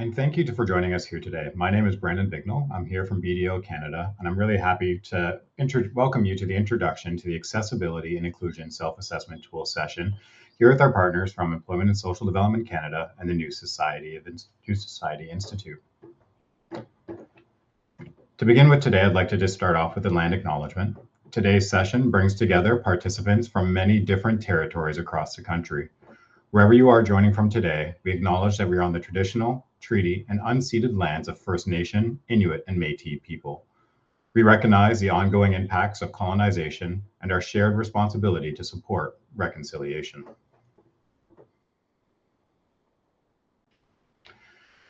and thank you for joining us here today. My name is Brandon Bignell. I'm here from BDO Canada, and I'm really happy to welcome you to the introduction to the Accessibility and Inclusion Self-Assessment Tool session here with our partners from Employment and Social Development Canada and the New Society Institute. To begin with today, I'd like to just start off with a land acknowledgement. Today's session brings together participants from many different territories across the country. Wherever you are joining from today, we acknowledge that we are on the traditional, treaty, and unceded lands of First Nation, Inuit, and Métis people. We recognize the ongoing impacts of colonization and our shared responsibility to support reconciliation.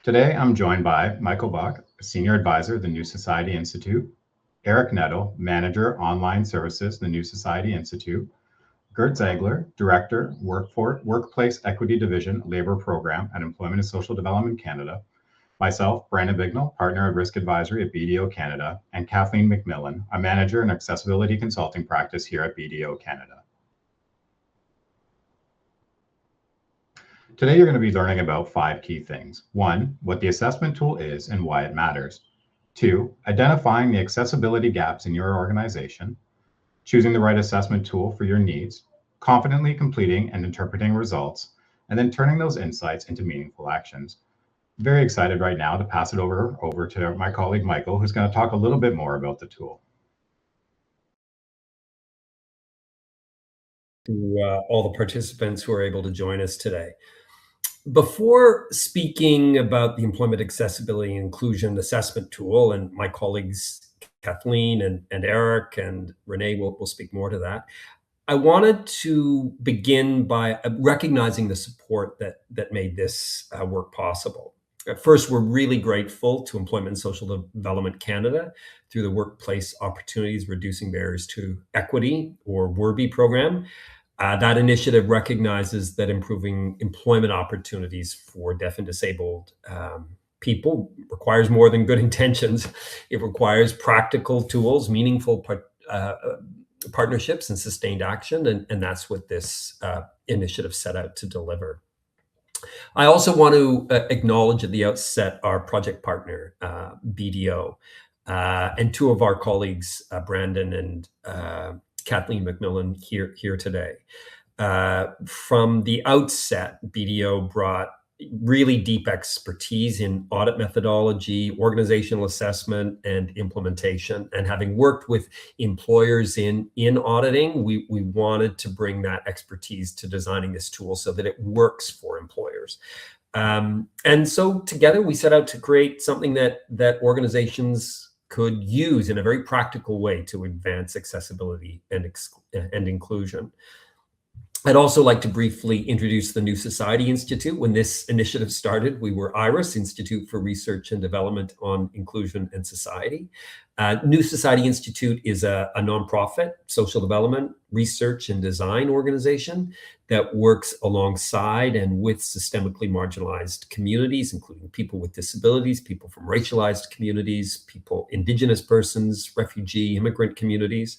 Today, I'm joined by Michael Bach, Senior Advisor, the New Society Institute, Eric Nettle, Manager, Online Services, the New Society Institute, Gert Ziegler, Director, Workplace Equity Division, Labor Program at Employment and Social Development Canada, myself, Brandon Bignell, Partner at Risk Advisory at BDO Canada, and Kathleen McMillan, a Manager in Accessibility Consulting Practice here at BDO Canada. Today, you're going to be learning about 5 key things. 1, what the assessment tool is and why it matters. 2, identifying the accessibility gaps in your organization. Choosing the right assessment tool for your needs, confidently completing and interpreting results, and then turning those insights into meaningful actions. Very excited right now to pass it over to my colleague, Michael, who's going to talk a little bit more about the tool. To all the participants who are able to join us today. Before speaking about the Employment Accessibility and Inclusion Assessment Tool, and my colleagues Kathleen and Eric and Renee will speak more to that, I wanted to begin by recognizing the support that made this work possible. First, we're really grateful to Employment and Social Development Canada through the Workplace Opportunities Reducing Barriers to Equity, or WORBE program. That initiative recognizes that improving employment opportunities for deaf and disabled people requires more than good intentions. It requires practical tools, meaningful partnerships, and sustained action, and that's what this initiative set out to deliver. I also want to acknowledge at the outset our project partner, BDO, and 2 of our colleagues, Brandon and Kathleen McMillan, here today. From the outset, BDO brought really deep expertise in audit methodology, organizational assessment, and implementation. And having worked with employers in auditing, we wanted to bring that expertise to designing this tool so that it works for employers. And so together we set out to create something that organizations could use in a very practical way to advance accessibility and inclusion. I'd also like to briefly introduce the New Society Institute. When this initiative started, we were IRIS, Institute for Research and Development on Inclusion and Society. New Society Institute is a nonprofit social development, research, and design organization that works alongside and with systemically marginalized communities, including people with disabilities, people from racialized communities, Indigenous persons, refugee, immigrant communities,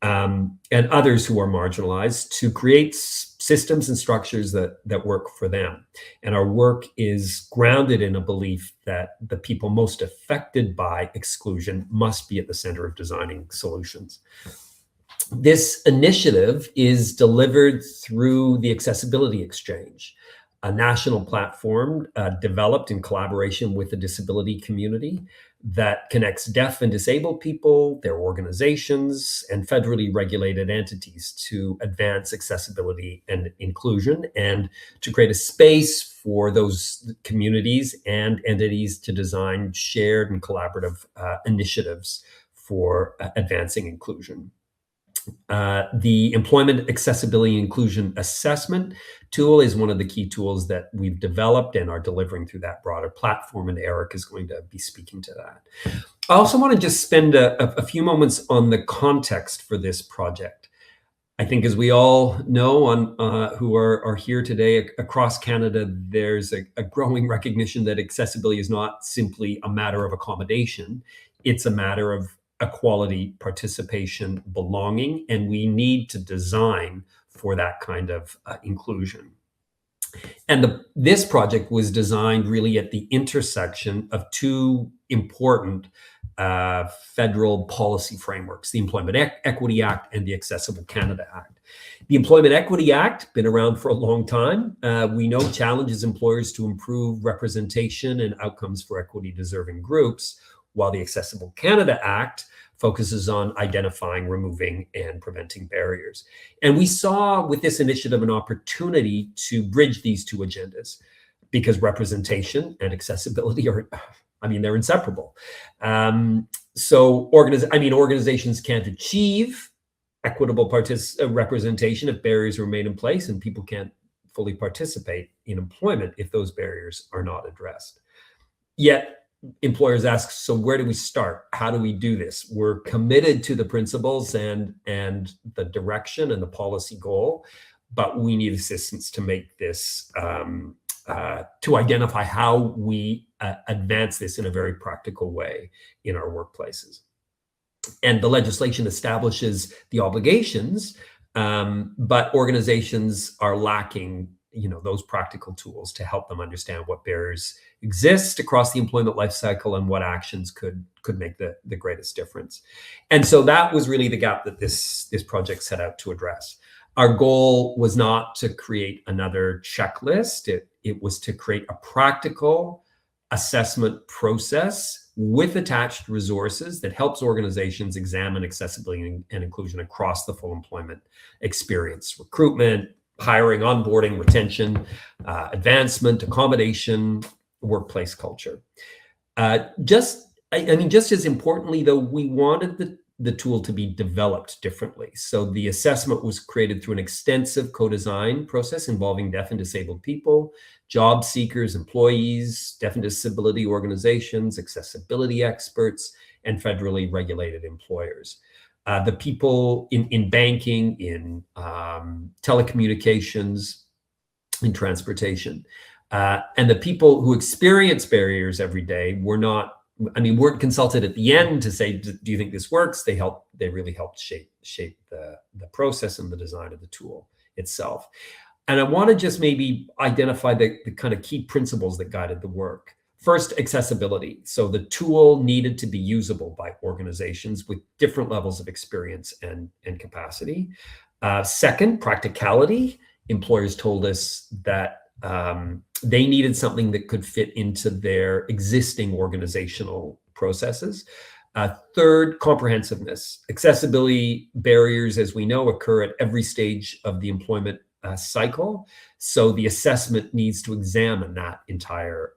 and others who are marginalized, to create systems and structures that work for them. And our work is grounded in a belief that the people most affected by exclusion must be at the center of designing solutions. This initiative is delivered through the Accessibility Exchange, a national platform developed in collaboration with the disability community that connects deaf and disabled people, their organizations, and federally regulated entities to advance accessibility and inclusion, and to create a space for those communities and entities to design shared and collaborative initiatives for advancing inclusion. The Employment Accessibility Inclusion Assessment tool is one of the key tools that we've developed and are delivering through that broader platform, and Eric is going to be speaking to that. I also want to just spend a few moments on the context for this project. I think, as we all know who are here today across Canada, there's a growing recognition that accessibility is not simply a matter of accommodation. It's a matter of equality, participation, belonging, and we need to design for that kind of inclusion. And this project was designed really at the intersection of two important federal policy frameworks, the Employment Equity Act and the Accessible Canada Act. The Employment Equity Act, been around for a long time. We know challenges employers to improve representation and outcomes for equity-deserving groups, while the Accessible Canada Act focuses on identifying, removing, and preventing barriers. And we saw with this initiative an opportunity to bridge these two agendas, because representation and accessibility are, they're inseparable. Organizations can't achieve equitable representation if barriers remain in place, and people can't fully participate in employment if those barriers are not addressed. Yet employers ask, so where do we start? How do we do this? We're committed to the principles and the direction and the policy goal, but we need assistance to make this, to identify how we advance this in a very practical way in our workplaces. And the legislation establishes the obligations, but organizations are lacking those practical tools to help them understand what barriers exist across the employment life cycle and what actions could make the greatest difference. And so that was really the gap that this project set out to address. Our goal was not to create another checklist. It was to create a practical assessment process with attached resources that helps organizations examine accessibility and inclusion across the full employment experience: recruitment, hiring, onboarding, retention, advancement, accommodation, workplace culture. Just as importantly, though, we wanted the tool to be developed differently. So the assessment was created through an extensive co-design process involving deaf and disabled people, job seekers, employees, deaf and disability organizations, accessibility experts, and federally regulated employers. The people in banking, in telecommunications, in transportation, and the people who experience barriers every day weren't consulted at the end to say, do you think this works? They really helped shape the process and the design of the tool itself. And I want to just maybe identify the kind of key principles that guided the work. First, accessibility. So the tool needed to be usable by organizations with different levels of experience and capacity. Second, practicality. Employers told us that they needed something that could fit into their existing organizational processes. Third, comprehensiveness. Accessibility barriers, as we know, occur at every stage of the employment cycle. So the assessment needs to examine that entire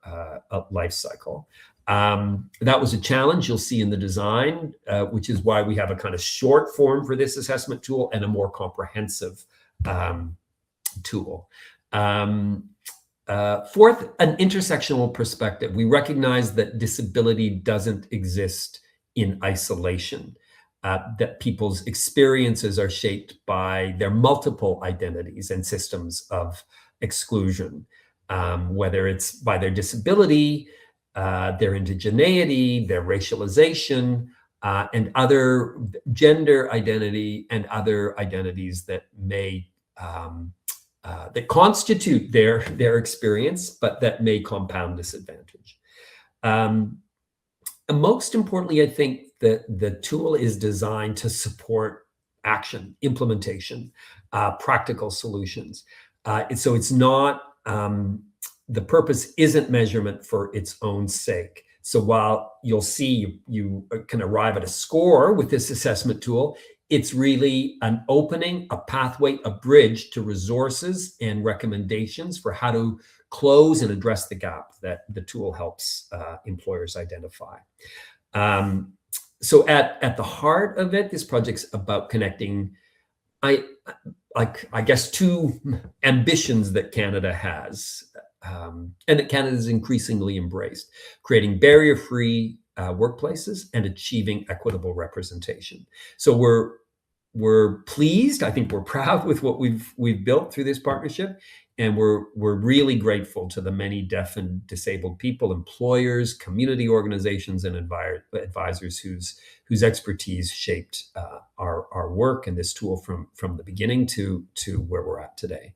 life cycle. That was a challenge you'll see in the design, which is why we have a kind of short form for this assessment tool and a more comprehensive tool. Fourth, an intersectional perspective. We recognize that disability doesn't exist in isolation, that people's experiences are shaped by their multiple identities and systems of exclusion, whether it's by their disability, their indigeneity, their racialization, and other gender identity and other identities that may that constitute their experience, but that may compound disadvantage. And most importantly, I think that the tool is designed to support action, implementation, practical solutions. So it's not, the purpose isn't measurement for its own sake. So while you'll see you can arrive at a score with this assessment tool, it's really an opening, a pathway, a bridge to resources and recommendations for how to close and address the gap that the tool helps employers identify. So at the heart of it, this project's about connecting, I guess, two ambitions that Canada has, and that Canada is increasingly embraced: creating barrier-free workplaces and achieving equitable representation. So we're pleased. I think we're proud with what we've built through this partnership, and we're really grateful to the many deaf and disabled people, employers, community organizations, and advisors whose expertise shaped our work and this tool from the beginning to where we're at today.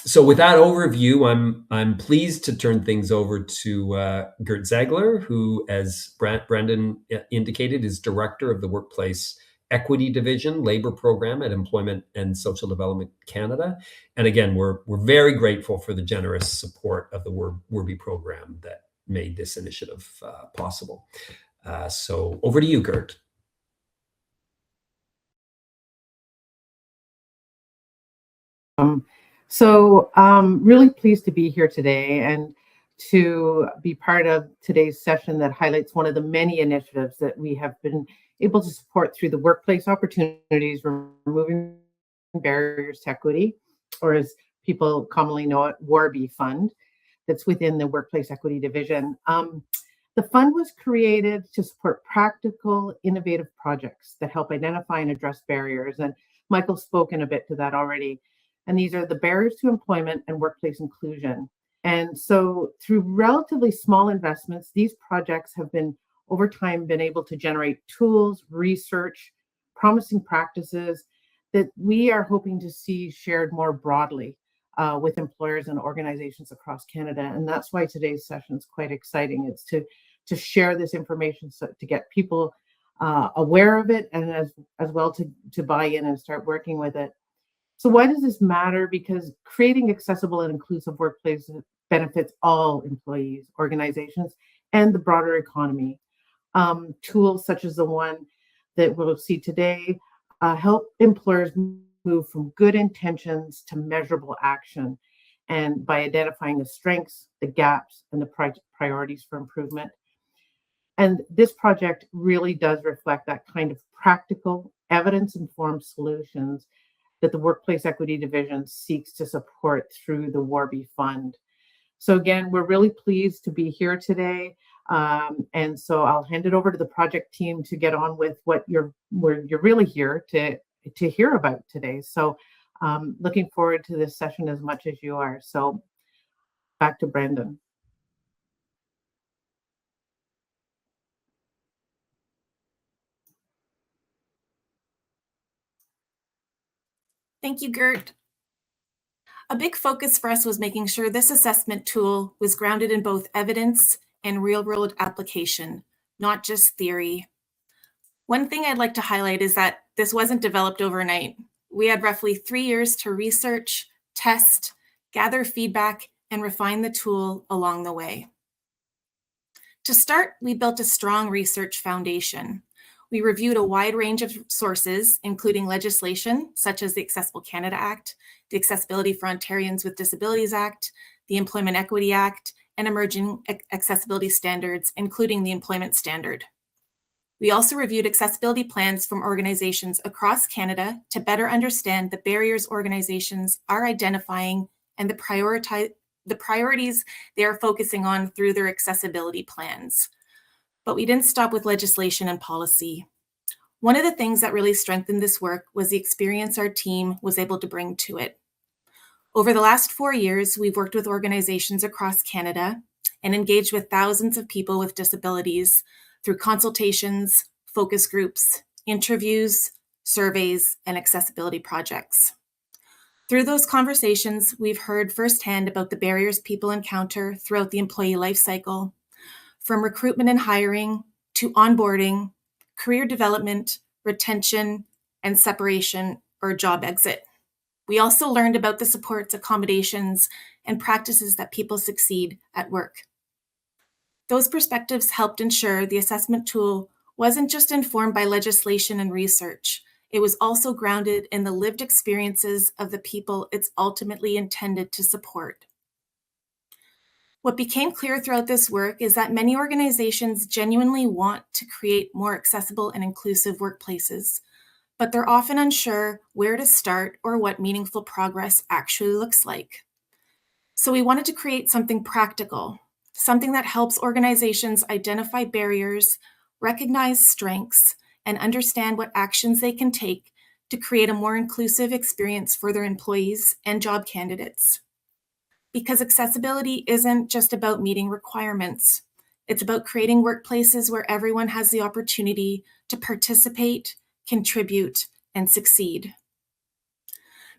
So with that overview, I'm pleased to turn things over to Gert Ziegler, who, as Brendan indicated, is Director of the Workplace Equity Division Labor Program at Employment and Social Development Canada. And again, we're very grateful for the generous support of the Werby program that made this initiative possible. So over to you, Gert. Really pleased to be here today and to be part of today's session that highlights one of the many initiatives that we have been able to support through the Workplace Opportunities Removing Barriers to Equity, or as people commonly know it, Werby Fund, that's within the Workplace Equity Division. The fund was created to support practical, innovative projects that help identify and address barriers. And Michael's spoken a bit to that already. And these are the barriers to employment and workplace inclusion. And so through relatively small investments, these projects have been over time been able to generate tools, research, promising practices that we are hoping to see shared more broadly with employers and organizations across Canada. And that's why today's session is quite exciting. It's to share this information, so to get people aware of it, and as well to buy in and start working with it. So why does this matter? Because creating accessible and inclusive workplaces benefits all employees, organizations, and the broader economy. Tools such as the one that we'll see today help employers move from good intentions to measurable action, and by identifying the strengths, the gaps, and the priorities for improvement. And this project really does reflect that kind of practical, evidence-informed solutions that the Workplace Equity Division seeks to support through the Werby Fund. So again, we're really pleased to be here today. And so I'll hand it over to the project team to get on with what you're really here to hear about today. So looking forward to this session as much as you are. So back to Brendan. Thank you, Gert. A big focus for us was making sure this assessment tool was grounded in both evidence and real-world application, not just theory. One thing I'd like to highlight is that this wasn't developed overnight. We had roughly 3 years to research, test, gather feedback, and refine the tool along the way. To start, we built a strong research foundation. We reviewed a wide range of sources, including legislation such as the Accessible Canada Act, the Accessibility for Ontarians with Disabilities Act, the Employment Equity Act, and emerging accessibility standards, including the Employment Standard. We also reviewed accessibility plans from organizations across Canada to better understand the barriers organizations are identifying and the priorities they are focusing on through their accessibility plans. But we didn't stop with legislation and policy. One of the things that really strengthened this work was the experience our team was able to bring to it. Over the last 4 years, we've worked with organizations across Canada and engaged with thousands of people with disabilities through consultations, focus groups, interviews, surveys, and accessibility projects. Through those conversations, we've heard firsthand about the barriers people encounter throughout the employee life cycle, from recruitment and hiring to onboarding, career development, retention, and separation or job exit. We also learned about the supports, accommodations, and practices that people succeed at work. Those perspectives helped ensure the assessment tool wasn't just informed by legislation and research. It was also grounded in the lived experiences of the people it's ultimately intended to support. What became clear throughout this work is that many organizations genuinely want to create more accessible and inclusive workplaces, but they're often unsure where to start or what meaningful progress actually looks like. So we wanted to create something practical, something that helps organizations identify barriers, recognize strengths, and understand what actions they can take to create a more inclusive experience for their employees and job candidates. Because accessibility isn't just about meeting requirements. It's about creating workplaces where everyone has the opportunity to participate, contribute, and succeed.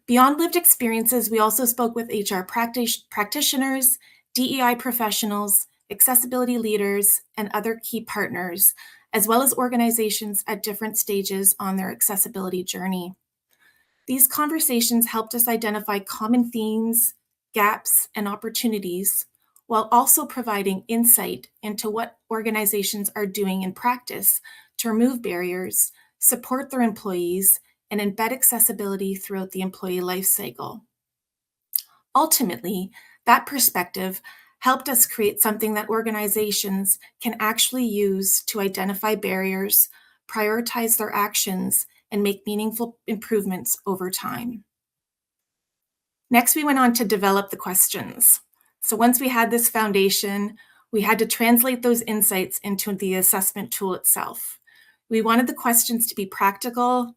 Beyond lived experiences, we also spoke with HR practitioners, DEI professionals, accessibility leaders, and other key partners, as well as organizations at different stages on their accessibility journey. These conversations helped us identify common themes, gaps, and opportunities, while also providing insight into what organizations are doing in practice to remove barriers, support their employees, and embed accessibility throughout the employee life cycle. Ultimately, that perspective helped us create something that organizations can actually use to identify barriers, prioritize their actions, and make meaningful improvements over time. Next, we went on to develop the questions. So once we had this foundation, we had to translate those insights into the assessment tool itself. We wanted the questions to be practical,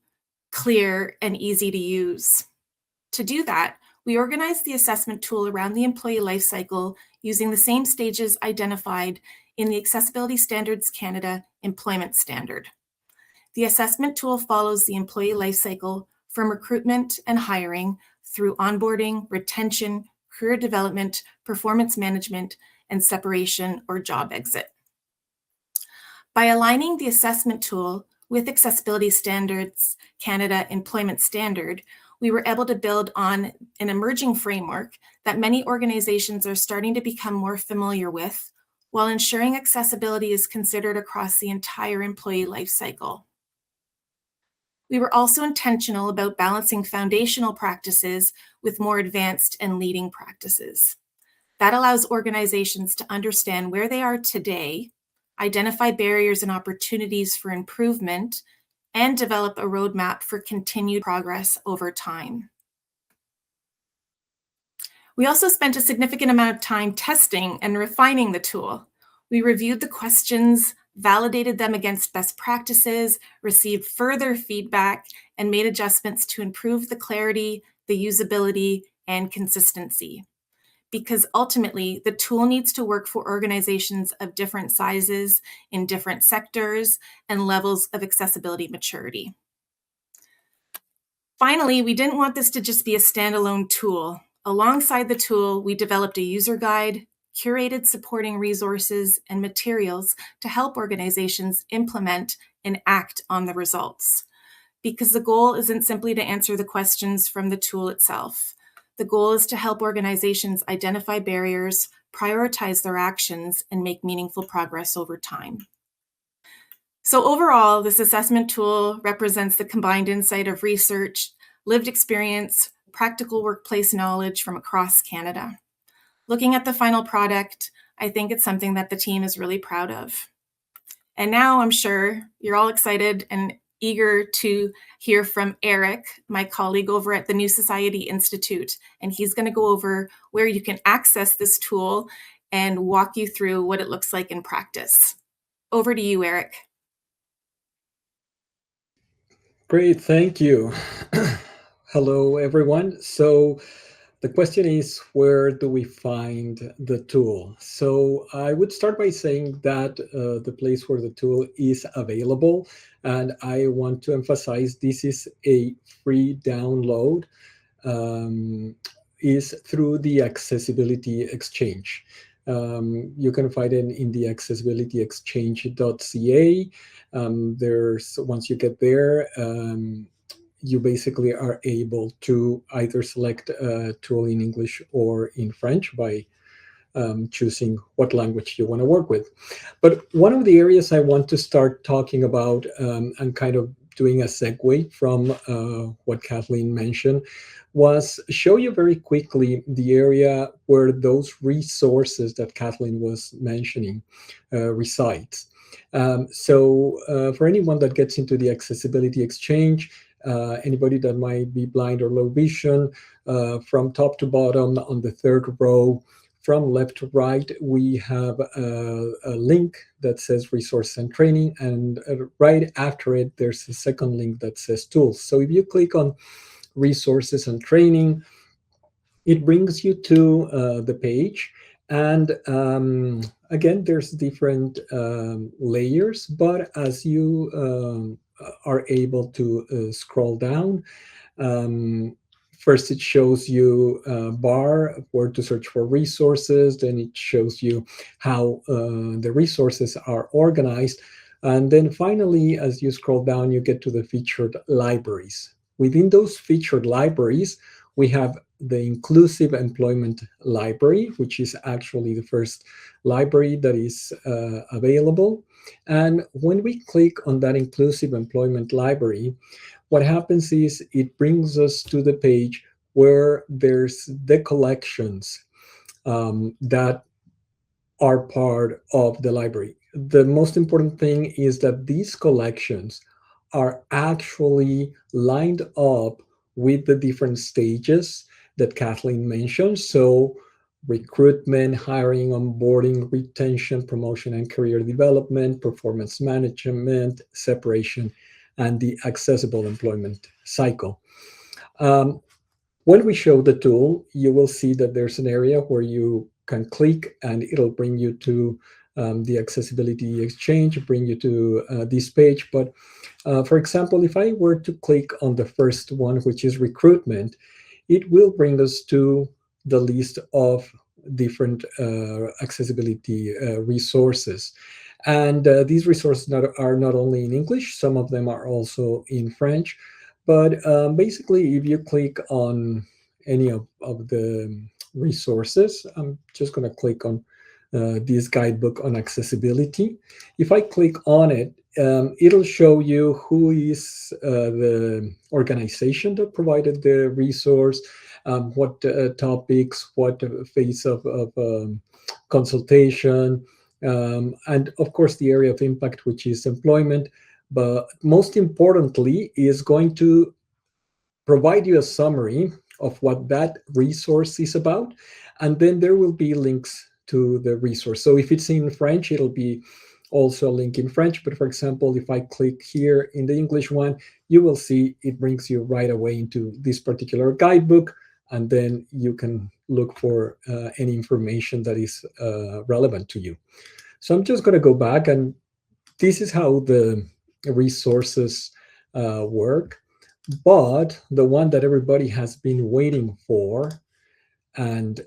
clear, and easy to use. To do that, we organized the assessment tool around the employee lifecycle using the same stages identified in the Accessibility Standards Canada Employment Standard. The assessment tool follows the employee lifecycle from recruitment and hiring through onboarding, retention, career development, performance management, and separation or job exit. By aligning the assessment tool with Accessibility Standards Canada Employment Standard, we were able to build on an emerging framework that many organizations are starting to become more familiar with, while ensuring accessibility is considered across the entire employee lifecycle. We were also intentional about balancing foundational practices with more advanced and leading practices. That allows organizations to understand where they are today, identify barriers and opportunities for improvement, and develop a roadmap for continued progress over time. We also spent a significant amount of time testing and refining the tool. We reviewed the questions, validated them against best practices, received further feedback, and made adjustments to improve the clarity, the usability, and consistency. Because ultimately, the tool needs to work for organizations of different sizes in different sectors and levels of accessibility maturity. Finally, we didn't want this to just be a standalone tool. Alongside the tool, we developed a user guide, curated supporting resources and materials to help organizations implement and act on the results. Because the goal isn't simply to answer the questions from the tool itself. The goal is to help organizations identify barriers, prioritize their actions, and make meaningful progress over time. So overall, this assessment tool represents the combined insight of research, lived experience, practical workplace knowledge from across Canada. Looking at the final product, I think it's something that the team is really proud of. And now I'm sure you're all excited and eager to hear from Eric, my colleague over at the New Society Institute, and he's going to go over where you can access this tool and walk you through what it looks like in practice. Over to you, Eric. Great, thank you. Hello, everyone. So the question is, where do we find the tool? So I would start by saying that the place where the tool is available, and I want to emphasize this is a free download, is through the Accessibility Exchange. You can find it in the accessibilityexchange.ca. Once you get there, you basically are able to either select a tool in English or in French by choosing what language you want to work with. But one of the areas I want to start talking about and kind of doing a segue from what Kathleen mentioned was show you very quickly the area where those resources that Kathleen was mentioning resides. So for anyone that gets into the Accessibility Exchange, anybody that might be blind or low vision, from top to bottom on the third row, from left to right, we have a link that says resource and training, and right after it, there's a second link that says tools. So if you click on resources and training, it brings you to the page. And again, there's different layers, but as you are able to scroll down, first it shows you a bar where to search for resources, then it shows you how the resources are organized, and then finally, as you scroll down, you get to the featured libraries. Within those featured libraries, we have the Inclusive Employment Library, which is actually the first library that is available. And when we click on that Inclusive Employment Library, what happens is it brings us to the page where there's the collections that are part of the library. The most important thing is that these collections are actually lined up with the different stages that Kathleen mentioned. So recruitment, hiring, onboarding, retention, promotion and career development, performance management, separation, and the accessible employment cycle. When we show the tool, you will see that there's an area where you can click and it'll bring you to the accessibility exchange, bring you to this page. But for example, if I were to click on the first one, which is recruitment, it will bring us to the list of different accessibility resources. And these resources are not only in English, some of them are also in French. But basically, if you click on any of the resources, I'm just going to click on this guidebook on accessibility. If I click on it, it'll show you who is the organization that provided the resource, what topics, what phase of consultation, and of course the area of impact, which is employment. But most importantly, is going to provide you a summary of what that resource is about. And then there will be links to the resource. So if it's in French, it'll be also a link in French. But for example, if I click here in the English one, you will see it brings you right away into this particular guidebook. And then you can look for any information that is relevant to you. So I'm just going to go back, and this is how the resources work. But the one that everybody has been waiting for, and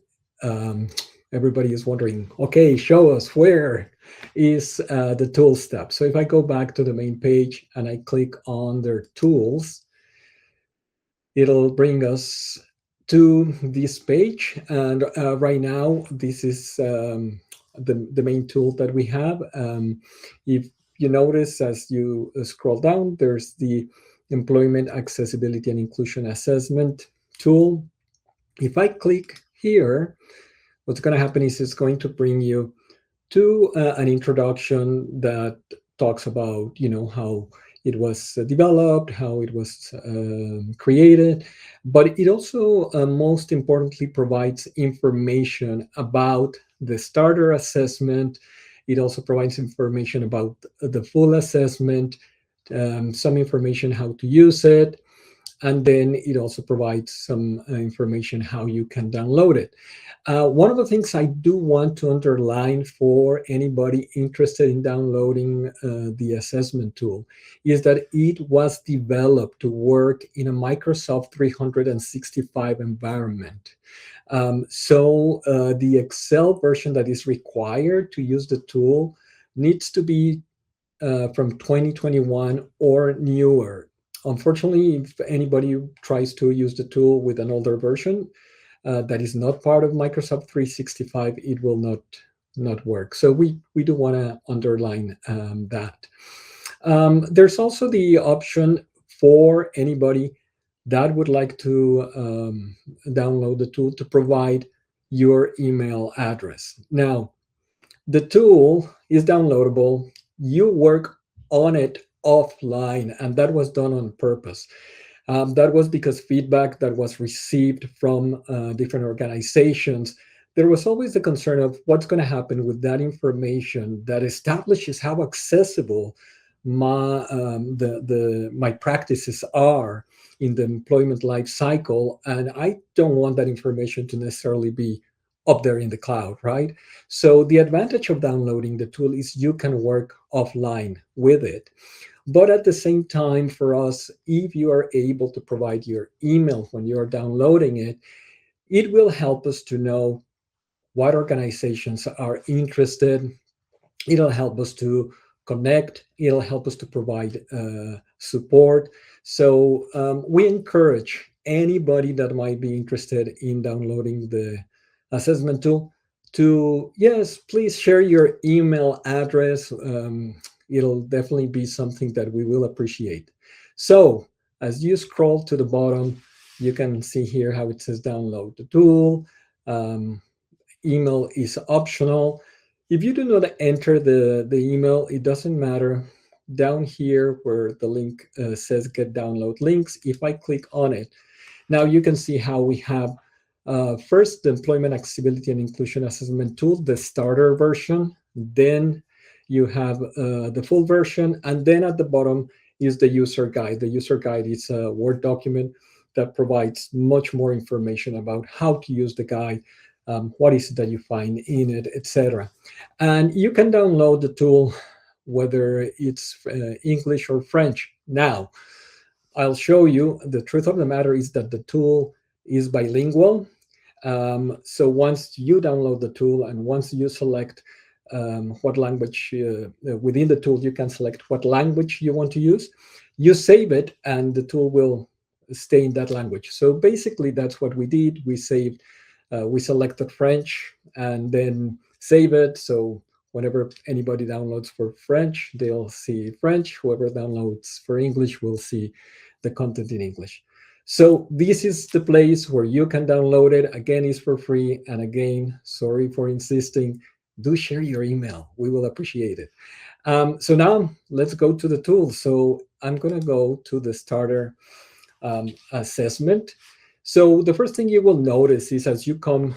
everybody is wondering, okay, show us, where is the tool step? So if I go back to the main page and I click on their tools, it'll bring us to this page. And right now, this is the main tool that we have. If you notice, as you scroll down, there's the Employment Accessibility and Inclusion Assessment tool. If I click here, what's going to happen is it's going to bring you to an introduction that talks about, how it was developed, how it was created, but it also most importantly provides information about the starter assessment. It also provides information about the full assessment, some information how to use it, and then it also provides some information how you can download it. One of the things I do want to underline for anybody interested in downloading the assessment tool is that it was developed to work in a Microsoft 365 environment. So the Excel version that is required to use the tool needs to be from 2021 or newer. Unfortunately, if anybody tries to use the tool with an older version that is not part of Microsoft 365, it will not work. So we do want to underline that. There's also the option for anybody that would like to download the tool to provide your email address. Now, the tool is downloadable. You work on it offline, and that was done on purpose. That was because feedback that was received from different organizations, there was always the concern of what's going to happen with that information that establishes how accessible my practices are in the employment life cycle. And I don't want that information to necessarily be up there in the cloud, right? So the advantage of downloading the tool is you can work offline with it. But at the same time, for us, if you are able to provide your email when you're downloading it, it will help us to know what organizations are interested. It'll help us to connect. It'll help us to provide support. So we encourage anybody that might be interested in downloading the assessment tool to, yes, please share your email address. It'll definitely be something that we will appreciate. So as you scroll to the bottom, you can see here how it says download the tool. Email is optional. If you do not enter the email, it doesn't matter. Down here where the link says get download links, if I click on it, now you can see how we have first the Employment Accessibility and Inclusion Assessment Tool, the starter version. Then you have the full version. And then at the bottom is the user guide. The user guide is a Word document that provides much more information about how to use the guide, what is it that you find in it, etc. And you can download the tool whether it's English or French. Now, I'll show you, the truth of the matter is that the tool is bilingual. So once you download the tool and once you select what language, within the tool, you can select what language you want to use. You save it and the tool will stay in that language. So basically that's what we did. We saved, we selected French and then save it. So whenever anybody downloads for French, they'll see French. Whoever downloads for English will see the content in English. So this is the place where you can download it. Again, it's for free. And again, sorry for insisting, do share your email. We will appreciate it. So now let's go to the tool. So I'm going to go to the starter assessment. So the first thing you will notice is as you come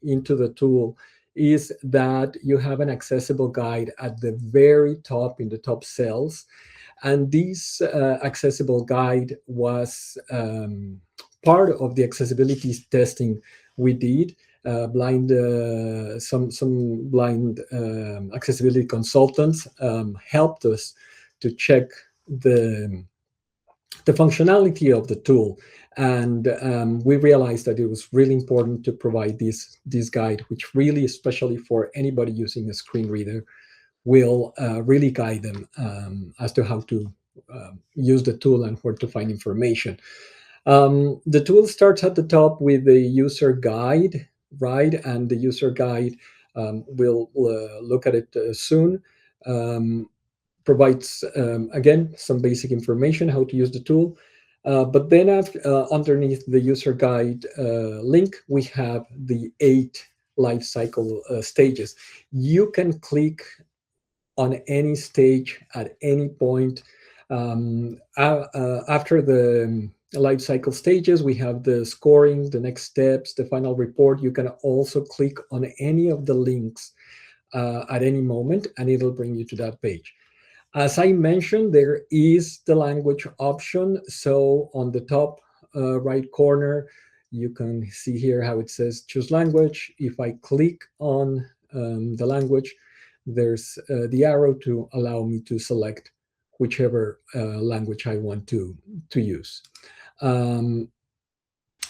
into the tool is that you have an accessible guide at the very top in the top cells. And this accessible guide was part of the accessibility testing we did. Some blind accessibility consultants helped us to check the functionality of the tool. And we realized that it was really important to provide this guide, which really, especially for anybody using a screen reader, will really guide them as to how to use the tool and where to find information. The tool starts at the top with the user guide, right? And the user guide, we'll look at it soon, provides, again, some basic information, how to use the tool. But then underneath the user guide link, we have the 8 life cycle stages. You can click on any stage at any point. After the life cycle stages, we have the scoring, the next steps, the final report. You can also click on any of the links at any moment, and it'll bring you to that page. As I mentioned, there is the language option. So on the top right corner, you can see here how it says choose language. If I click on the language, there's the arrow to allow me to select whichever language I want to use.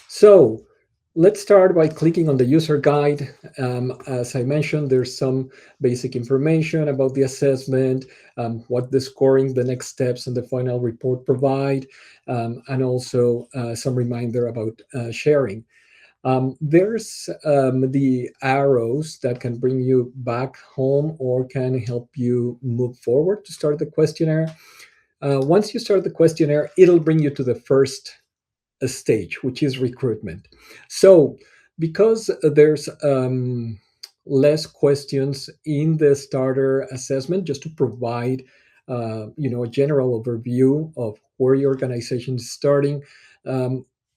So let's start by clicking on the user guide. As I mentioned, there's some basic information about the assessment, what the scoring, the next steps, and the final report provide, and also some reminder about sharing. There's the arrows that can bring you back home or can help you move forward to start the questionnaire. Once you start the questionnaire, it'll bring you to the first stage, which is recruitment. So because there's less questions in the starter assessment, just to provide a general overview of where your organization is starting,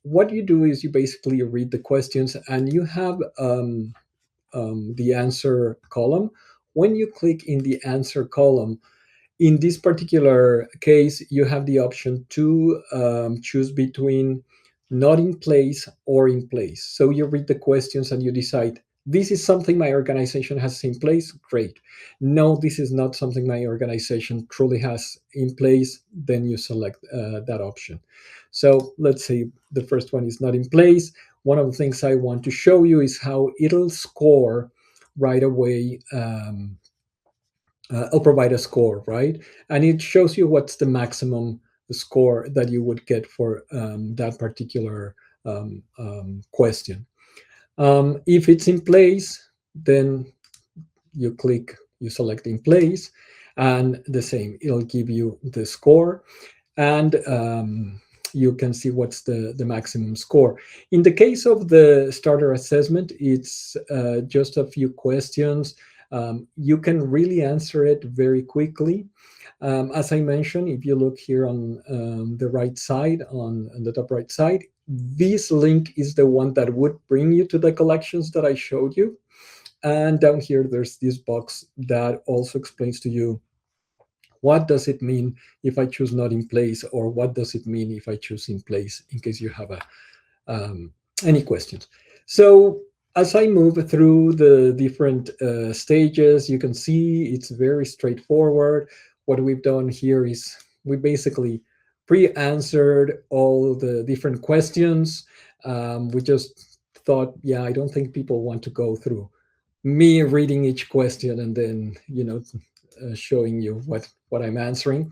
what you do is you basically read the questions and you have the answer column. When you click in the answer column, in this particular case, you have the option to choose between not in place or in place. So you read the questions and you decide, This is something my organization has in place. Great. No, this is not something my organization truly has in place. Then you select that option. So let's say the first one is not in place. One of the things I want to show you is how it'll score right away. I'll provide a score, right? And it shows you what's the maximum score that you would get for that particular question. If it's in place, then you select in place, and the same, it'll give you the score, and you can see what's the maximum score. In the case of the starter assessment, it's just a few questions. You can really answer it very quickly. As I mentioned, if you look here on the right side, on the top right side, this link is the one that would bring you to the collections that I showed you. And down here, there's this box that also explains to you what does it mean if I choose not in place, or what does it mean if I choose in place, in case you have any questions. So as I move through the different stages, you can see it's very straightforward. What we've done here is we basically pre-answered all the different questions. We just thought, yeah, I don't think people want to go through me reading each question and then, showing you what I'm answering.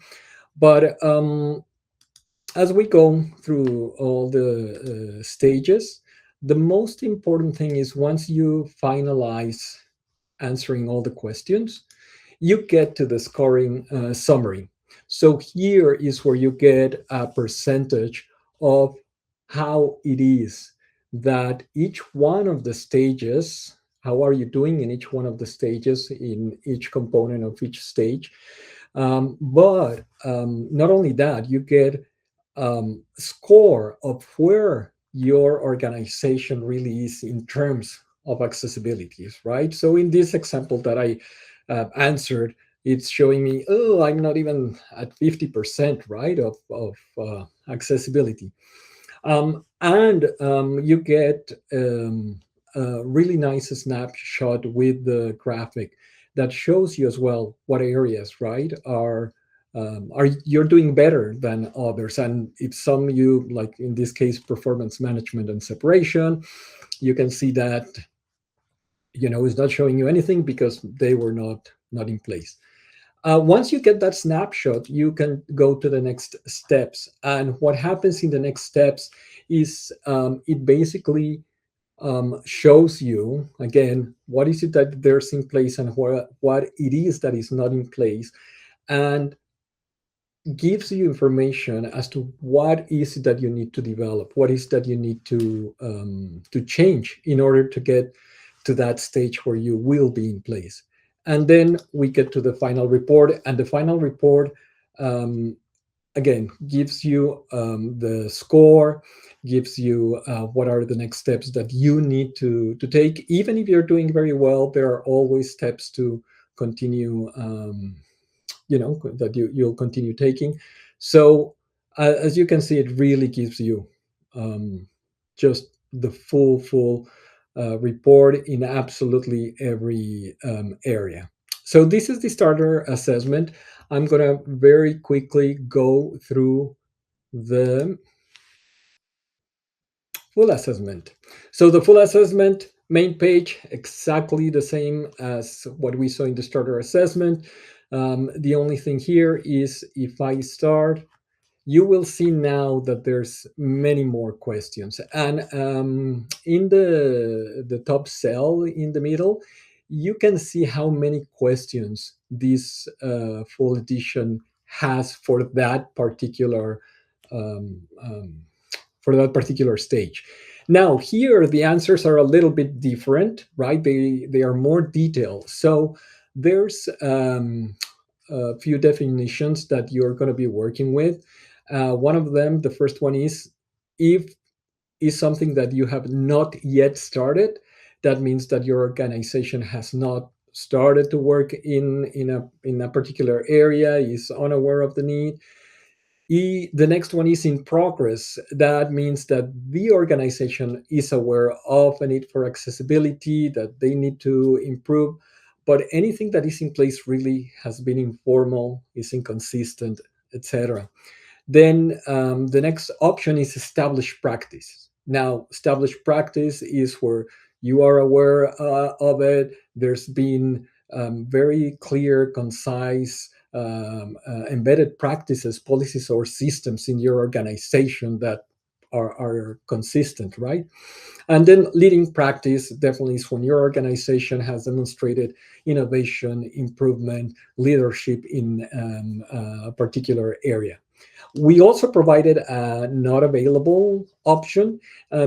But as we go through all the stages, the most important thing is once you finalize answering all the questions, you get to the scoring summary. So here is where you get a percentage of how it is that each one of the stages, how are you doing in each one of the stages, in each component of each stage. But not only that, you get score of where your organization really is in terms of accessibilities, right? So in this example that I answered, it's showing me, oh, I'm not even at 50%, right, of accessibility. And you get a really nice snapshot with the graphic that shows you as well what areas, right, are you're doing better than others. And if some you, like in this case, performance management and separation, you can see that, it's not showing you anything because they were not in place. Once you get that snapshot, you can go to the next steps. And what happens in the next steps is it basically shows you, again, what is it that there's in place and what it is that is not in place, and gives you information as to what is it that you need to develop, what is that you need to change in order to get to that stage where you will be in place. And then we get to the final report, and the final report again gives you the score, gives you what are the next steps that you need to take. Even if you're doing very well, there are always steps to continue that you'll continue taking. So as you can see, it really gives you just the full report in absolutely every area. So this is the starter assessment. I'm going to very quickly go through the full assessment. So the full assessment main page, exactly the same as what we saw in the starter assessment. The only thing here is if I start, you will see now that there's many more questions. And in the top cell in the middle, you can see how many questions this full edition has for that particular stage. Now here the answers are a little bit different, right? They are more detailed. So there's a few definitions that you're going to be working with. One of them, the first one is something that you have not yet started. That means that your organization has not started to work in a particular area, is unaware of the need. The next one is in progress. That means that the organization is aware of a need for accessibility, that they need to improve, but anything that is in place really has been informal, is inconsistent, etc. Then the next option is established practice. Now, established practice is where you are aware of it. There's been very clear, concise, embedded practices, policies, or systems in your organization that are consistent, right? And then leading practice definitely is when your organization has demonstrated innovation, improvement, leadership in a particular area. We also provided a not available option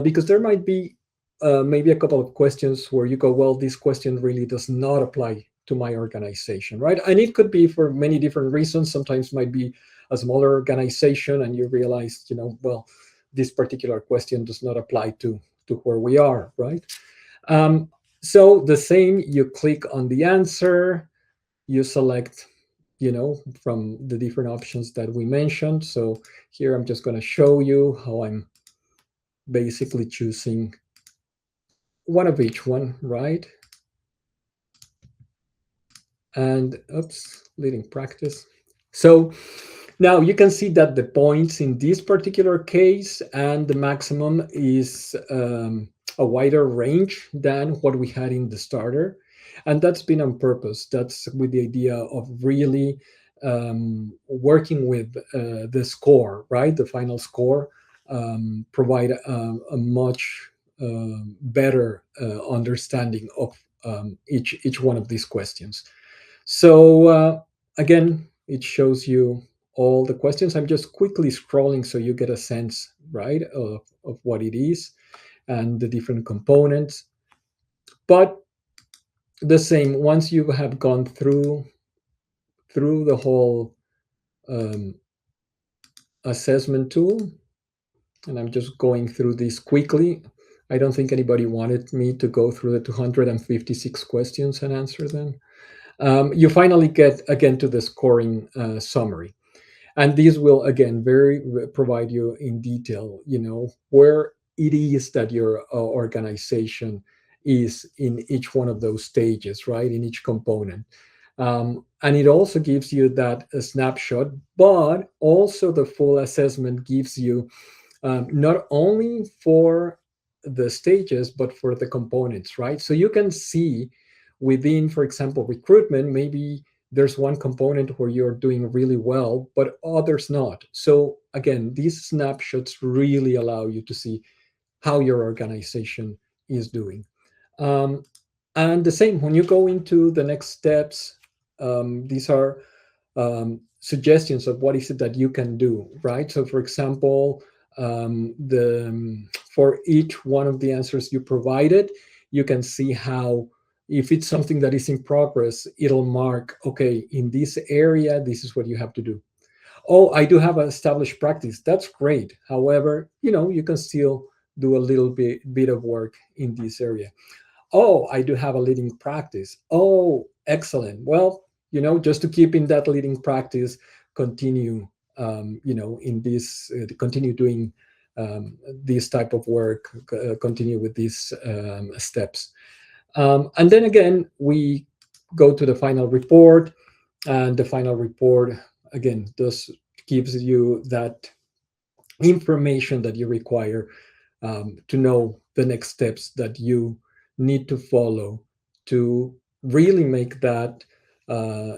because there might be maybe a couple of questions where you go, well, this question really does not apply to my organization, right? And it could be for many different reasons. Sometimes might be a smaller organization and you realize, well, this particular question does not apply to where we are, right? So the same, you click on the answer, you select from the different options that we mentioned. So here I'm just going to show you how I'm basically choosing one of each one, right? And oops, leading practice. So now you can see that the points in this particular case and the maximum is a wider range than what we had in the starter. And that's been on purpose. That's with the idea of really working with the score, right? The final score, provide a much better understanding of each one of these questions. So again, it shows you all the questions. I'm just quickly scrolling so you get a sense, right, of what it is and the different components. But the same, once you have gone through the whole assessment tool, and I'm just going through this quickly. I don't think anybody wanted me to go through the 256 questions and answer them. You finally get, again, to the scoring summary. And these will, again, provide you in detail, where it is that your organization is in each one of those stages, right, in each component. And it also gives you that snapshot, but also the full assessment gives you not only for the stages, but for the components, right? So you can see within, for example, recruitment, maybe there's one component where you're doing really well, but others not. So again, these snapshots really allow you to see how your organization is doing. And the same, when you go into the next steps, these are suggestions of what is it that you can do, right? So for example, for each one of the answers you provided, you can see how, if it's something that is in progress, it'll mark, okay, in this area, this is what you have to do. Oh, I do have an established practice. That's great. However, you can still do a little bit of work in this area. Oh, I do have a leading practice. Oh, excellent. Well, just to keep in that leading practice, continue, in this, continue doing this type of work, continue with these steps. And then again, we go to the final report, and the final report, again, just gives you that information that you require to know the next steps that you need to follow to really make that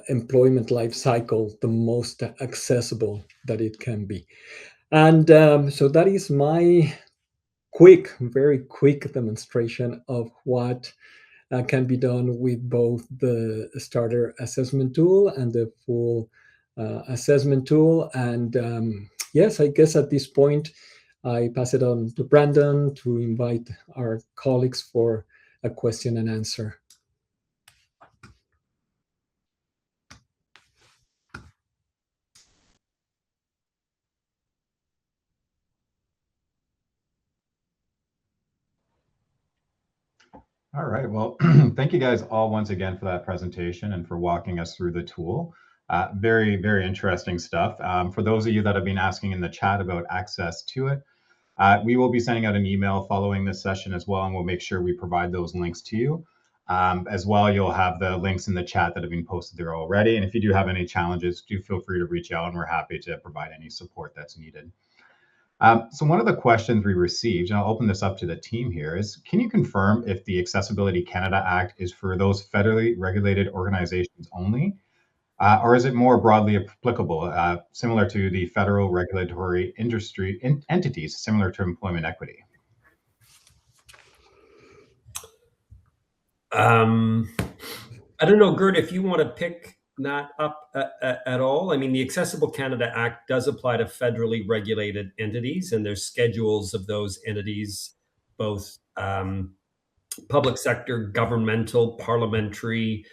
employment life cycle the most accessible that it can be. And so that is my very quick demonstration of what can be done with both the starter assessment tool and the full assessment tool. And yes, I guess at this point, I pass it on to Brandon to invite our colleagues for a question and answer. All right, well, thank you guys all once again for that presentation and for walking us through the tool. Very, very interesting stuff. For those of you that have been asking in the chat about access to it, we will be sending out an email following this session as well, and we'll make sure we provide those links to you. As well, you'll have the links in the chat that have been posted there already. And if you do have any challenges, do feel free to reach out, and we're happy to provide any support that's needed. So one of the questions we received, and I'll open this up to the team here, is can you confirm if the Accessibility Canada Act is for those federally regulated organizations only? Or is it more broadly applicable, similar to the federal regulatory industry entities, similar to employment equity? I don't know, Gert, if you want to pick that up at all. I mean, the Accessible Canada Act does apply to federally regulated entities, and there's schedules of those entities, both public sector, governmental, parliamentary,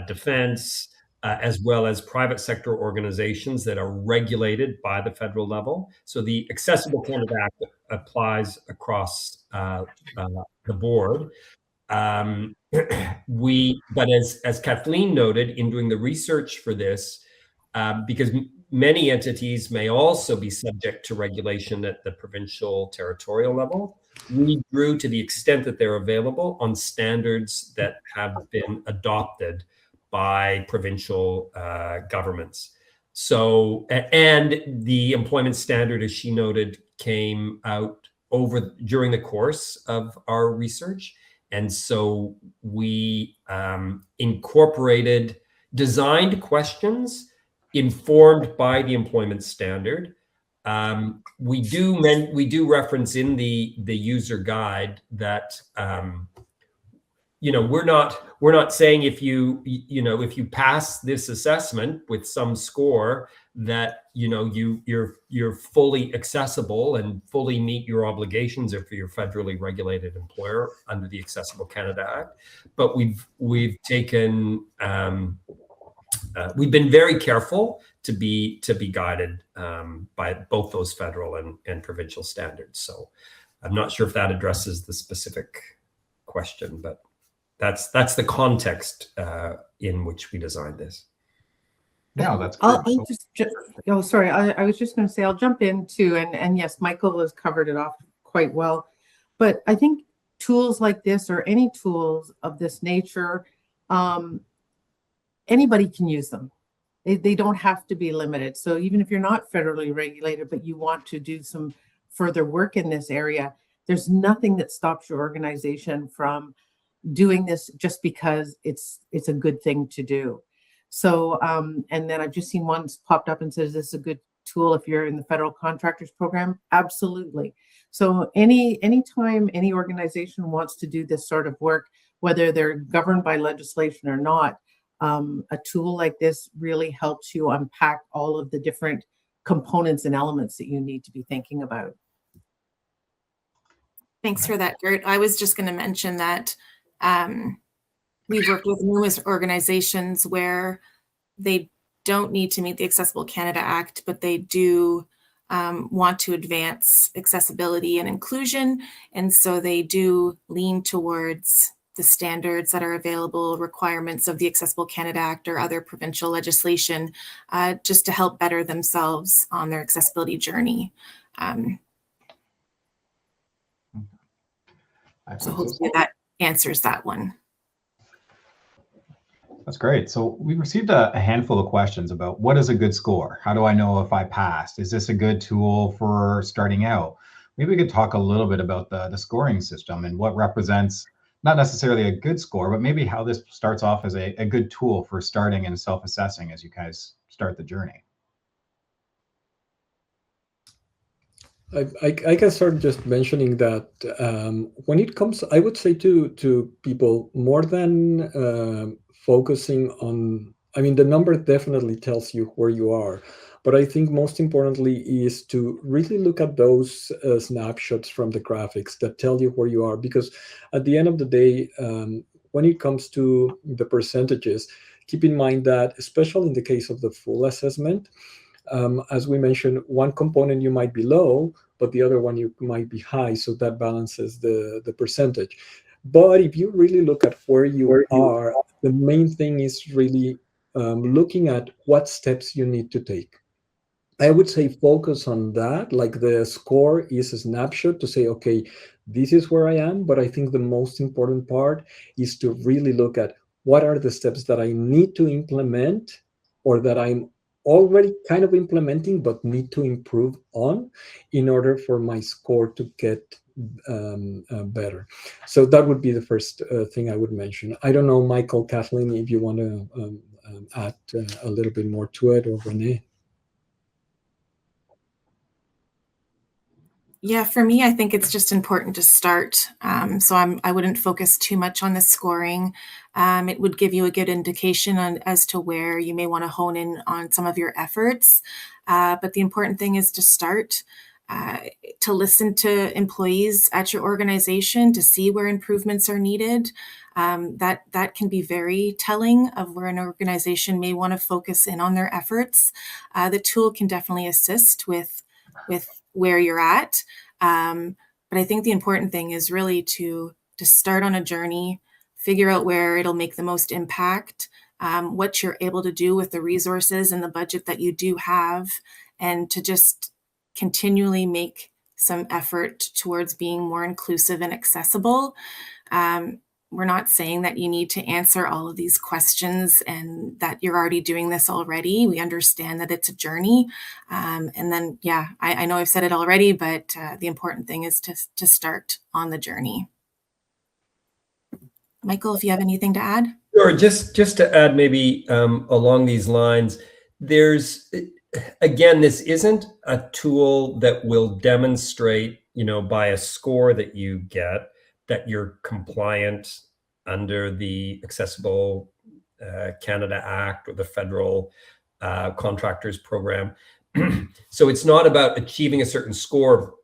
defense, as well as private sector organizations that are regulated by the federal level. So the Accessible Canada Act applies across the board. But as Kathleen noted, in doing the research for this, because many entities may also be subject to regulation at the provincial territorial level, we drew, to the extent that they're available, on standards that have been adopted by provincial governments. So, and the employment standard, as she noted, came out during the course of our research. And so we designed questions informed by the employment standard. We do reference in the user guide that we're not saying if you pass this assessment with some score that you're fully accessible and fully meet your obligations if you're a federally regulated employer under the Accessible Canada Act. But we've taken we've been very careful to be guided by both those federal and provincial standards. So I'm not sure if that addresses the specific question, but that's the context in which we designed this. Yeah, that's great. Sorry, I was just going to say, I'll jump in too, and yes, Michael has covered it off quite well, but I think tools like this, or any tools of this nature, anybody can use them. They don't have to be limited. So even if you're not federally regulated, but you want to do some further work in this area, there's nothing that stops your organization from doing this just because it's a good thing to do. So, and then I've just seen one's popped up and says, this is a good tool if you're in the federal contractors program. Absolutely. So anytime any organization wants to do this sort of work, whether they're governed by legislation or not, a tool like this really helps you unpack all of the different components and elements that you need to be thinking about. Thanks for that, Gert. I was just going to mention that we've worked with numerous organizations where they don't need to meet the Accessible Canada Act, but they do want to advance accessibility and inclusion. And so they do lean towards the standards that are available, requirements of the Accessible Canada Act or other provincial legislation, just to help better themselves on their accessibility journey. So hopefully that answers that one. That's great. So we received a handful of questions about what is a good score? How do I know if I passed? Is this a good tool for starting out? Maybe we could talk a little bit about the scoring system and what represents not necessarily a good score, but maybe how this starts off as a good tool for starting and self-assessing as you guys start the journey. I can start just mentioning that when it comes, I would say to people, more than focusing on, I mean, the number definitely tells you where you are, but I think most importantly is to really look at those snapshots from the graphics that tell you where you are, because at the end of the day, when it comes to the percentages, keep in mind that, especially in the case of the full assessment, as we mentioned, one component you might be low, but the other one you might be high, so that balances the percentage. But if you really look at where you are, the main thing is really looking at what steps you need to take. I would say focus on that. Like the score is a snapshot to say, okay, this is where I am. But I think the most important part is to really look at what are the steps that I need to implement, or that I'm already kind of implementing but need to improve on, in order for my score to get better. So that would be the first thing I would mention. I don't know, Michael, Kathleen, if you want to add a little bit more to it, or Renee. Yeah, for me, I think it's just important to start. So I wouldn't focus too much on the scoring. It would give you a good indication as to where you may want to hone in on some of your efforts. But the important thing is to start, to listen to employees at your organization to see where improvements are needed. That can be very telling of where an organization may want to focus in on their efforts. The tool can definitely assist with where you're at. But I think the important thing is really to start on a journey, figure out where it'll make the most impact, what you're able to do with the resources and the budget that you do have, and to just continually make some effort towards being more inclusive and accessible. We're not saying that you need to answer all of these questions and that you're already doing this already. We understand that it's a journey. And then, yeah, I know I've said it already, but the important thing is to start on the journey. Michael, if you have anything to add? Sure, just to add maybe along these lines, there's, again, this isn't a tool that will demonstrate, by a score that you get, that you're compliant under the Accessible Canada Act or the Federal Contractors Program. So it's not about achieving a certain score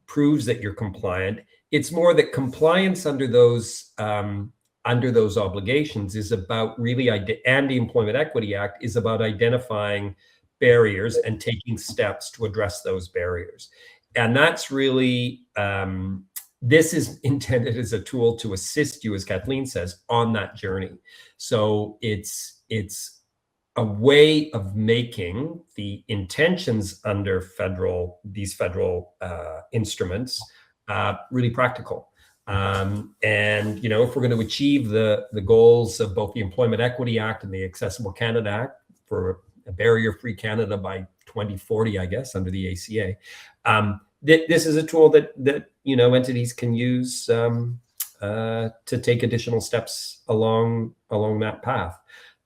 proves that you're compliant. It's more that compliance under those obligations is about really, and the Employment Equity Act is about identifying barriers and taking steps to address those barriers. And that's really, this is intended as a tool to assist you, as Kathleen says, on that journey. So it's a way of making the intentions under these federal instruments really practical. And if we're going to achieve the goals of both the Employment Equity Act and the Accessible Canada Act for a barrier-free Canada by 2040, I guess, under the ACA, this is a tool that entities can use to take additional steps along that path,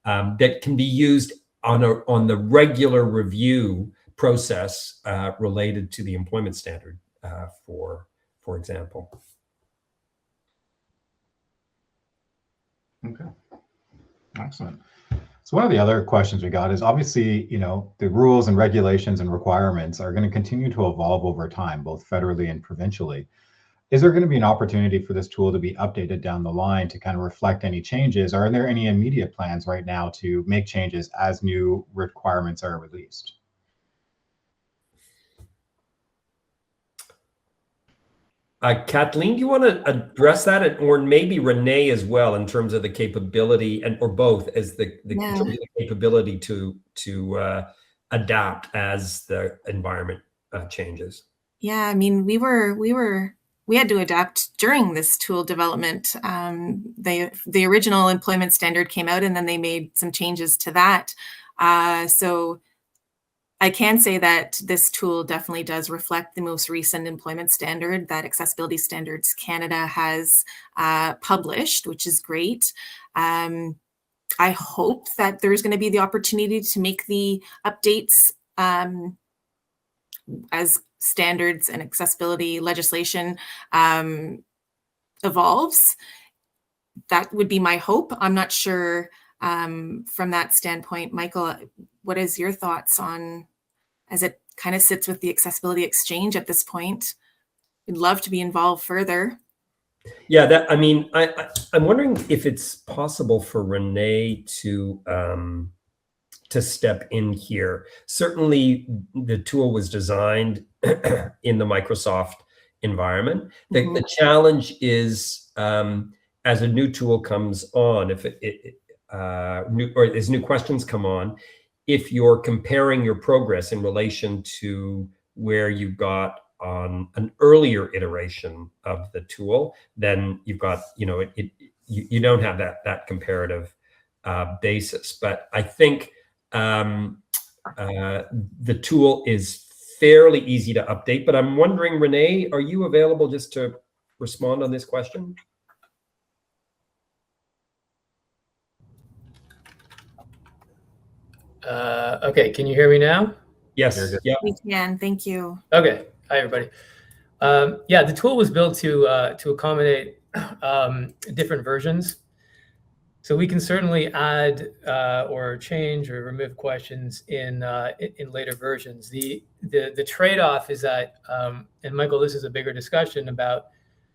that can be used on the regular review process related to the employment standard, for example. Okay, excellent. So one of the other questions we got is, obviously, the rules and regulations and requirements are going to continue to evolve over time, both federally and provincially. Is there going to be an opportunity for this tool to be updated down the line to kind of reflect any changes? Or are there any immediate plans right now to make changes as new requirements are released? Kathleen, do you want to address that, or maybe Renee as well, in terms of the capability, or both, as the capability to adapt as the environment changes? Yeah, I mean, we had to adapt during this tool development. The original employment standard came out, and then they made some changes to that. So I can say that this tool definitely does reflect the most recent employment standard that Accessibility Standards Canada has published, which is great. I hope that there's going to be the opportunity to make the updates as standards and accessibility legislation evolves. That would be my hope. I'm not sure from that standpoint. Michael, what is your thoughts on, as it kind of sits with the Accessibility Exchange at this point? We'd love to be involved further. Yeah, I'm wondering if it's possible for Renee to step in here. Certainly, the tool was designed in the Microsoft environment. The challenge is, as a new tool comes on, if as new questions come on, if you're comparing your progress in relation to where you got on an earlier iteration of the tool, then you've got, you don't have that comparative basis. But I think the tool is fairly easy to update. But I'm wondering, Renee, are you available just to respond on this question? Okay, can you hear me now? Yes. Yeah. We can. Thank you. Okay. Hi, everybody. Yeah, the tool was built to accommodate different versions. So we can certainly add or change or remove questions in later versions. The trade-off is that, and Michael, this is a bigger discussion about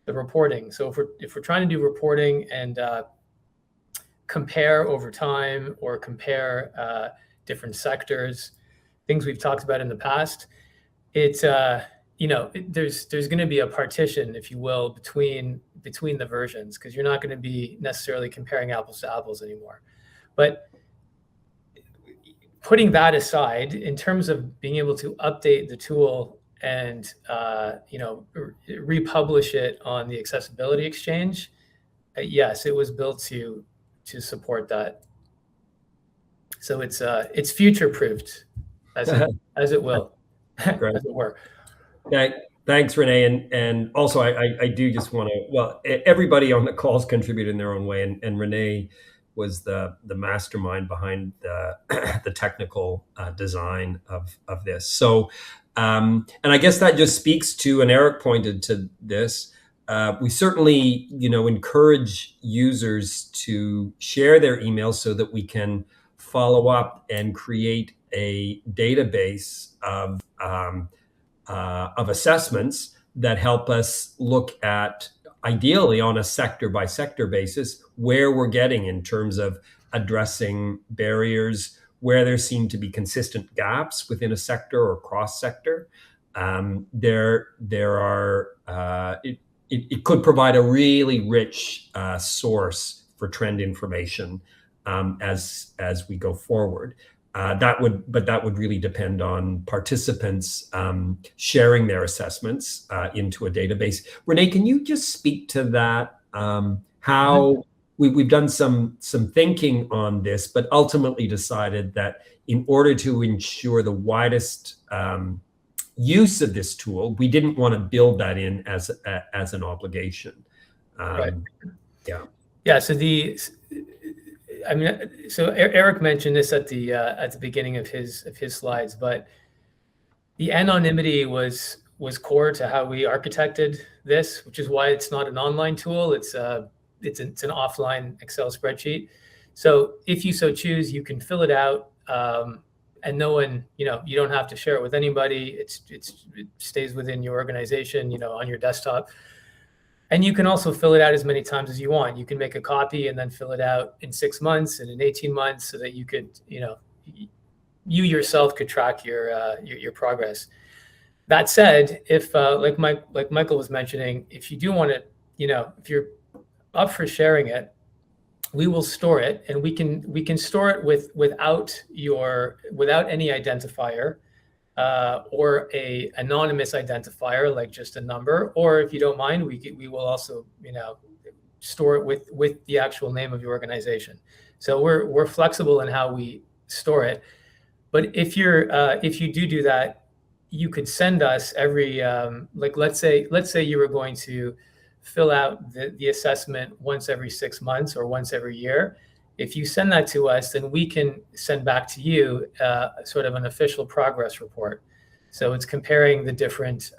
the reporting. So if we're trying to do reporting and compare over time or compare different sectors, things we've talked about in the past, it's there's going to be a partition, if you will, between the versions, because you're not going to be necessarily comparing apples to apples anymore. But putting that aside, in terms of being able to update the tool and republish it on the Accessibility Exchange, yes, it was built to support that. So it's future-proofed, as it will, as it were. Thanks, Renee. And also, I do just want to, well, everybody on the calls contributed in their own way. And Renee was the mastermind behind the technical design of this. So, and I guess that just speaks to, and Eric pointed to this, we certainly, encourage users to share their emails so that we can follow up and create a database of assessments that help us look at, ideally on a sector by sector basis, where we're getting in terms of addressing barriers, where there seem to be consistent gaps within a sector or cross sector. It could provide a really rich source for trend information as we go forward. That would really depend on participants sharing their assessments into a database. Renee, can you just speak to that? How we've done some thinking on this, but ultimately decided that in order to ensure the widest use of this tool, we didn't want to build that in as an obligation. Right. Yeah. Yeah. So Eric mentioned this at the beginning of his slides, but the anonymity was core to how we architected this, which is why it's not an online tool. It's an offline Excel spreadsheet. So if you so choose, you can fill it out, and no one, you don't have to share it with anybody. It stays within your organization, on your desktop. And you can also fill it out as many times as you want. You can make a copy and then fill it out in 6 months and in 18 months, so that you could, you yourself could track your progress. That said, if like Michael was mentioning, if you do want to, if you're up for sharing it, we will store it, and we can store it without any identifier. Or a anonymous identifier, like just a number, or if you don't mind, we will also store it with the actual name of your organization. So we're flexible in how we store it. But if you do that, you could send us every let's say you were going to fill out the assessment once every 6 months or once every year. If you send that to us, then we can send back to you sort of an official progress report. So it's comparing the different,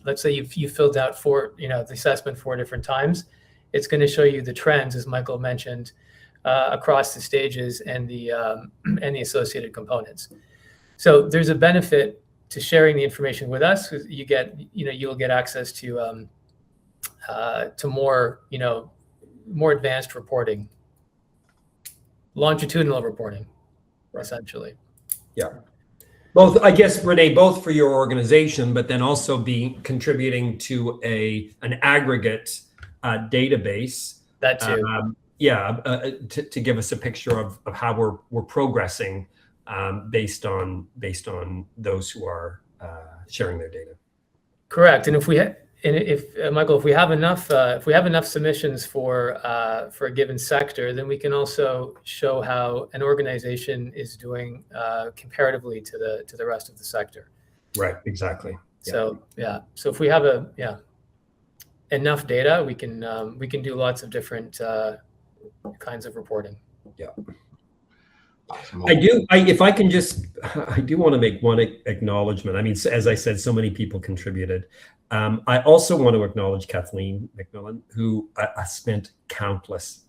let's say you filled out the assessment 4 different times. It's going to show you the trends, as Michael mentioned, across the stages and the associated components. So there's a benefit to sharing the information with us. You'll get access to more advanced reporting, longitudinal reporting, essentially. Yeah. Both, I guess, Renee, both for your organization, but then also contributing to an aggregate database. That too. to give us a picture of how we're progressing based on those who are sharing their data. Correct. And if Michael, if we have enough submissions for a given sector, then we can also show how an organization is doing comparatively to the rest of the sector. Right. Exactly. So so if we have enough data, we can do lots of different kinds of reporting. Yeah. Awesome. I do want to make one acknowledgement. I mean, as I said, so many people contributed. I also want to acknowledge Kathleen McMillan, who spent countless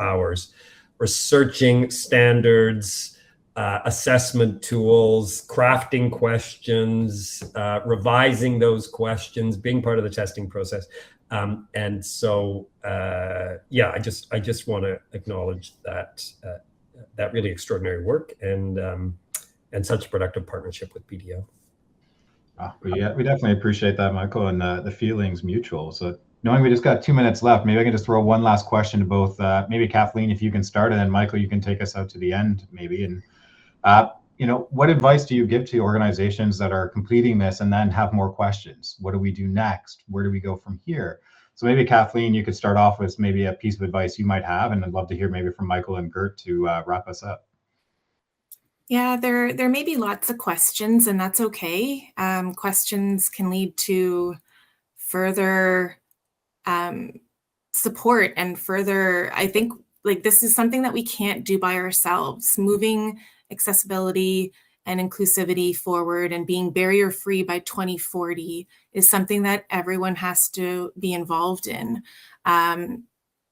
hours researching standards, assessment tools, crafting questions, revising those questions, being part of the testing process. And so, I just want to acknowledge that really extraordinary work and such productive partnership with BDO. We definitely appreciate that, Michael, and the feeling's mutual. So knowing we just got 2 minutes left, maybe I can just throw one last question to both, maybe Kathleen, if you can start, and then Michael, you can take us out to the end maybe. And, what advice do you give to organizations that are completing this and then have more questions? What do we do next? Where do we go from here? So maybe Kathleen, you could start off with maybe a piece of advice you might have, and I'd love to hear maybe from Michael and Gert to wrap us up. Yeah, there may be lots of questions, and that's okay. Questions can lead to further support and further, I think, like, this is something that we can't do by ourselves. Moving accessibility and inclusivity forward and being barrier-free by 2040 is something that everyone has to be involved in.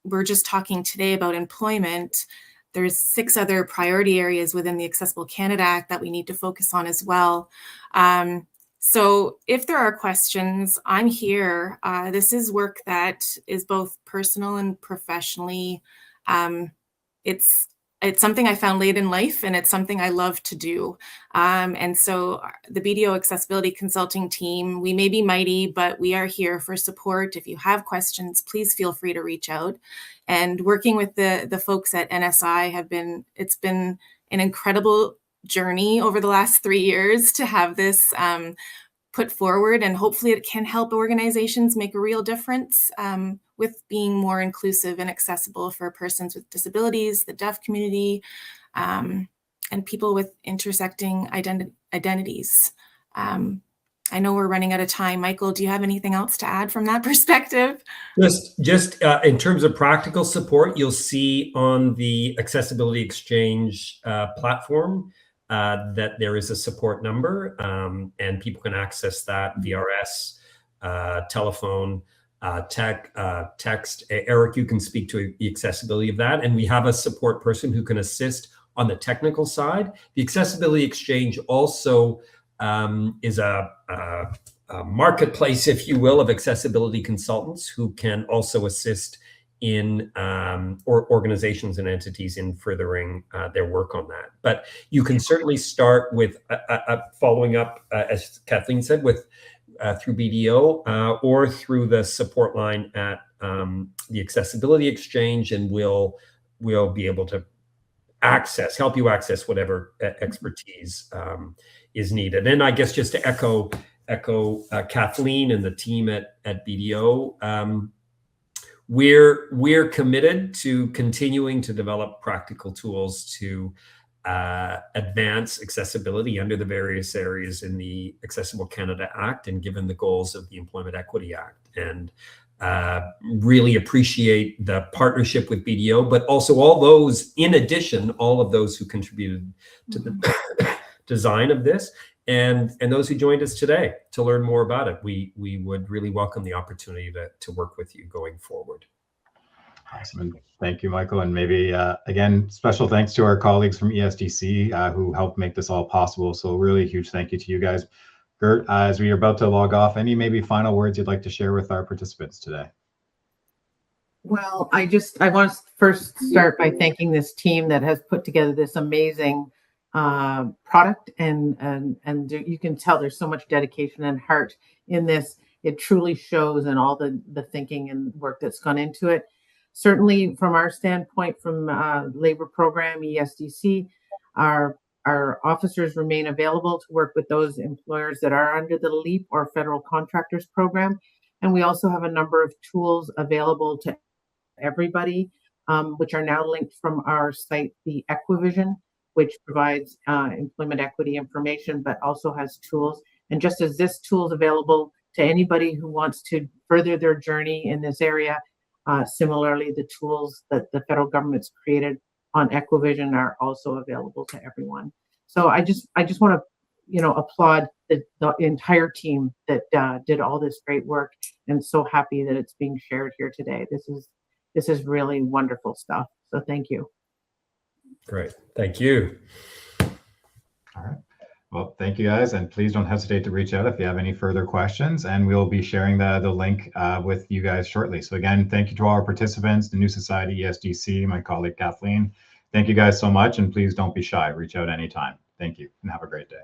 We're just talking today about employment. There's 6 other priority areas within the Accessible Canada Act that we need to focus on as well. So if there are questions, I'm here. This is work that is both personal and professionally. It's something I found late in life, and it's something I love to do. And so the BDO Accessibility Consulting Team, we may be mighty, but we are here for support. If you have questions, please feel free to reach out. And working with the folks at NSI it's been an incredible journey over the last 3 years to have this put forward, and hopefully it can help organizations make a real difference with being more inclusive and accessible for persons with disabilities, the deaf community, and people with intersecting identities. I know we're running out of time. Michael, do you have anything else to add from that perspective? Just in terms of practical support, you'll see on the Accessibility Exchange platform that there is a support number, and people can access that VRS, telephone, text. Eric, you can speak to the accessibility of that. And we have a support person who can assist on the technical side. The Accessibility Exchange also is a marketplace, if you will, of accessibility consultants who can also assist in or organizations and entities in furthering their work on that. But you can certainly start with following up, as Kathleen said, with through BDO or through the support line at the Accessibility Exchange, and we'll be able to help you access whatever expertise is needed. And I guess just to echo Kathleen and the team at BDO, we're committed to continuing to develop practical tools to advance accessibility under the various areas in the Accessible Canada Act and given the goals of the Employment Equity Act. And really appreciate the partnership with BDO, but also all of those who contributed to the design of this, and those who joined us today to learn more about it. We would really welcome the opportunity to work with you going forward. Awesome. And thank you, Michael. And maybe, again, special thanks to our colleagues from ESDC who helped make this all possible. So really huge thank you to you guys. Gert, as we are about to log off, any maybe final words you'd like to share with our participants today? Well, I want to first start by thanking this team that has put together this amazing product, and you can tell there's so much dedication and heart in this. It truly shows in all the thinking and work that's gone into it. certainly from our standpoint, from labor program, ESDC, our officers remain available to work with those employers that are under the LEAP or Federal Contractors Program. And we also have a number of tools available to everybody, which are now linked from our site, the Equivision, which provides employment equity information, but also has tools. And just as this tool is available to anybody who wants to further their journey in this area, similarly, the tools that the federal government's created on Equivision are also available to everyone. So I just want to, applaud the entire team that did all this great work, and so happy that it's being shared here today. This is really wonderful stuff. So thank you. Great. Thank you. All right. Well, thank you guys. And please don't hesitate to reach out if you have any further questions. And we'll be sharing the link with you guys shortly. So again, thank you to all our participants, the New Society, ESDC, my colleague Kathleen. Thank you guys so much. And please don't be shy. Reach out anytime. Thank you and have a great day.